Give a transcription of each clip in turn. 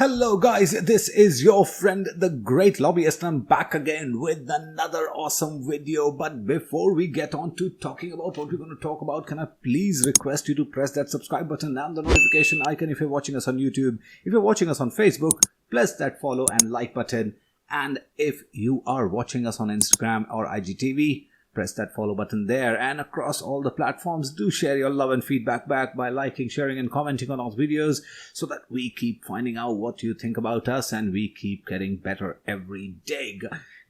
Hello guys, this is your friend the Great Lobbyist and I'm back again with another awesome video. But before we get on to talking about what we're going to talk about, can I please request you to press that subscribe button and the notification icon if you're watching us on YouTube. If you're watching us on Facebook, press that follow and like button. And if you are watching us on Instagram or IGTV, press that follow button there. And across all the platforms, do share your love and feedback back by liking, sharing and commenting on our videos so that we keep finding out what you think about us and we keep getting better every day.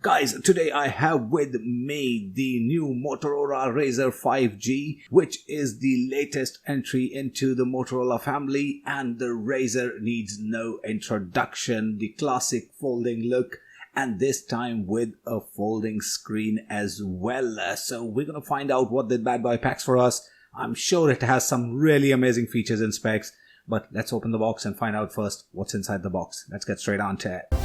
Guys, today I have with me the new Motorola Razr 5G, which is the latest entry into the Motorola family, and the Razr needs no introduction. The classic folding look, and this time with a folding screen as well. So we're going to find out what the bad boy packs for us. I'm sure it has some really amazing features and specs, but let's open the box and find out first what's inside the box. Let's get straight on to it.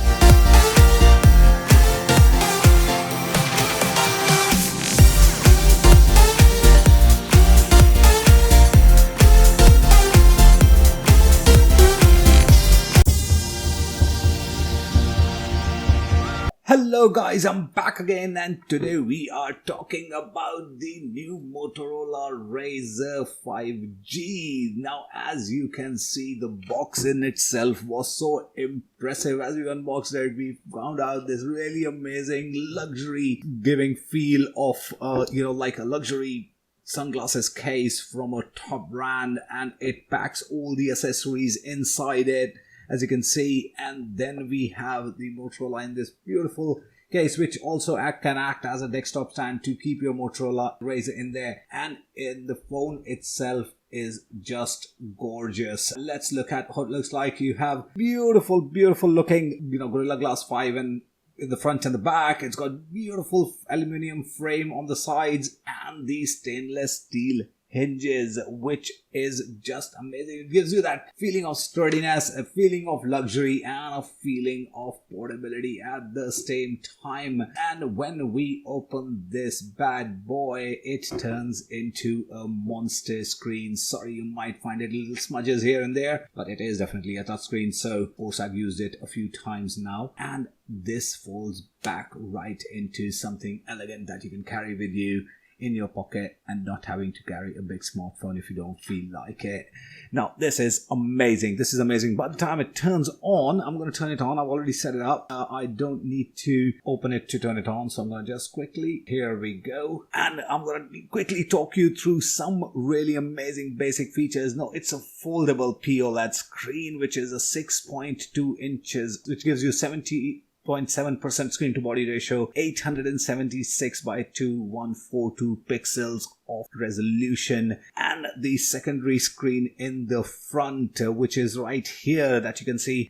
Hello guys, I'm back again and today we are talking about the new Motorola Razr 5G. Now as you can see, the box in itself was so impressive. As we unboxed it, we found out this really amazing luxury giving feel of like a luxury sunglasses case from a top brand, and it packs all the accessories inside it, as you can see. And then we have the Motorola in this beautiful case, which also can act as a desktop stand to keep your Motorola Razr in there. And in the phone itself is just gorgeous. Let's look at what it looks like. You have beautiful looking Gorilla Glass 5 and in the front and the back. It's got beautiful aluminium frame on the sides and the stainless steel hinges, which is just amazing. It gives you that feeling of sturdiness, a feeling of luxury and a feeling of portability at the same time. And when we open this bad boy, it turns into a monster screen. Sorry, you might find it little smudges here and there, but it is definitely a touch screen. So of course I've used it a few times now, and this folds back right into something elegant that you can carry with you in your pocket and not having to carry a big smartphone if you don't feel like it. Now this is amazing. This is amazing. By the time it turns on, I'm going to turn it on. I've already set it up. I don't need to open it to turn it on, so I'm going to just quickly, here we go, and I'm going to quickly talk you through some really amazing basic features. Now it's a foldable POLED screen, which is a 6.2 inches, which gives you 70.7% screen to body ratio, 876 by 2142 pixels of resolution, and the secondary screen in the front, which is right here that you can see,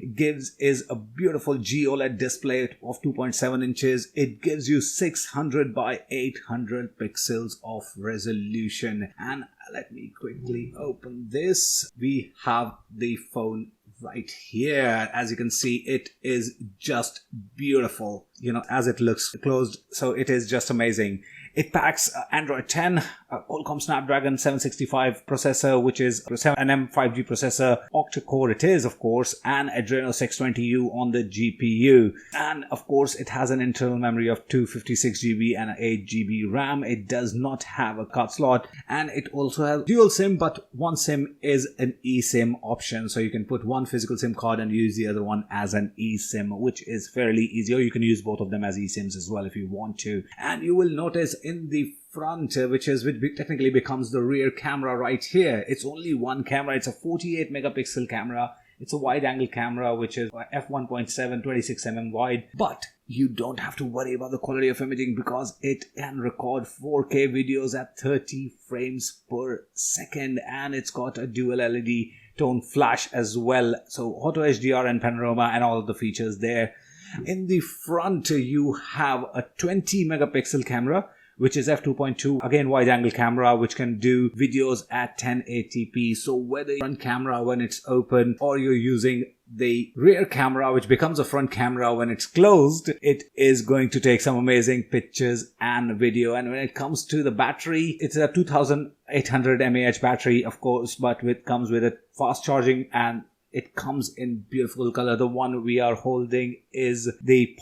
is a beautiful GOLED display of 2.7 inches. It gives you 600 by 800 pixels of resolution. And let me quickly open this. We have the phone right here. As you can see, it is just beautiful, as it looks closed. So it is just amazing. It packs Android 10, Qualcomm Snapdragon 765 processor, which is a 7nm 5G processor, octa-core it is, of course, and Adreno 620U on the GPU. And of course, it has an internal memory of 256GB and 8GB RAM. It does not have a card slot, and it also has dual SIM, but one SIM is an eSIM option. So you can put one physical SIM card and use the other one as an eSIM, which is fairly easy, or you can use both of them as eSIMs as well if you want to. And you will notice in the front, which technically becomes the rear camera right here, it's only one camera. It's a 48 megapixel camera. It's a wide angle camera, which is f1.7 26mm wide, but you don't have to worry about the quality of imaging because it can record 4K videos at 30 frames per second, and it's got a dual LED tone flash as well. So auto HDR and panorama and all of the features there. In the front, you have a 20 megapixel camera, which is f2.2, again wide angle camera, which can do videos at 1080p. So whether front camera when it's open, or you're using the rear camera, which becomes a front camera when it's closed, it is going to take some amazing pictures and video. And when it comes to the battery, it's a 2800 mAh battery, of course, but it comes with a fast charging and It comes in beautiful color. The one we are holding is the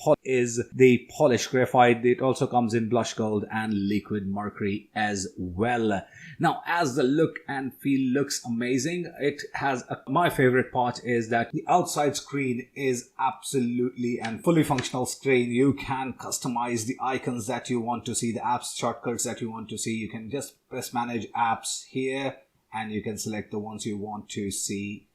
polished graphite. It also comes in blush gold and liquid mercury as well. Now, as the look and feel looks amazing, it has my favorite part is that the outside screen is absolutely and fully functional screen. You can customize the icons that you want to see, the apps shortcuts that you want to see. You can just press manage apps here and you can select the ones you want to see.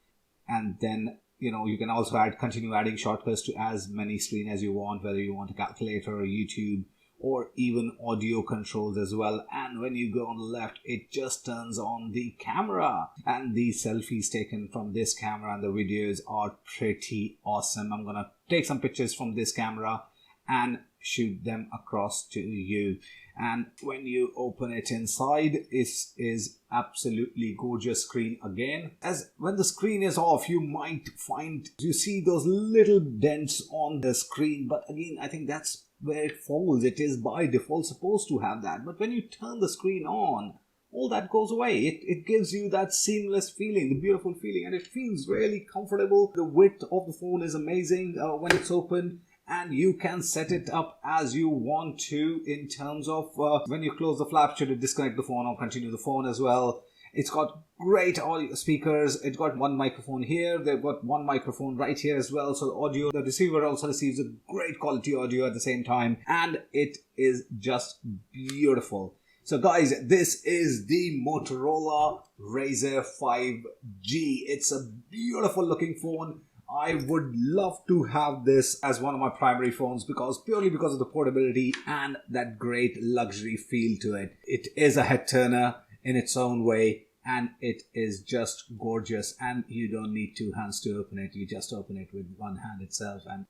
And then, you can also continue adding shortcuts to as many screens as you want, whether you want a calculator or YouTube or even audio controls as well. And when you go on the left, it just turns on the camera. And the selfies taken from this camera and the videos are pretty awesome. I'm gonna take some pictures from this camera and shoot them across to you. And when you open it inside, it is absolutely gorgeous screen again. As when the screen is off, you might find you see those little dents on the screen, but again, I think that's where it falls. It is by default supposed to have that, but when you turn the screen on, all that goes away. It gives you that seamless feeling, the beautiful feeling, and it feels really comfortable. The width of the phone is amazing when it's open. And you can set it up as you want to in terms of when you close the flap, should it disconnect the phone or continue the phone as well. It's got great audio speakers. It's got one microphone here. They've got one microphone right here as well. So the audio, the receiver also receives a great quality audio at the same time. And it is just beautiful. So guys, this is the Motorola Razr 5G. It's a beautiful looking phone. I would love to have this as one of my primary phones purely because of the portability and that great luxury feel to it. It is a head turner in its own way and it is just gorgeous, and you don't need two hands to open it. You just open it with one hand itself and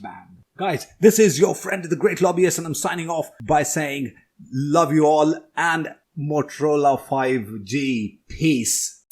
bam. Guys, this is your friend the Great Lobbyist, and I'm signing off by saying love you all and Motorola 5G. Peace.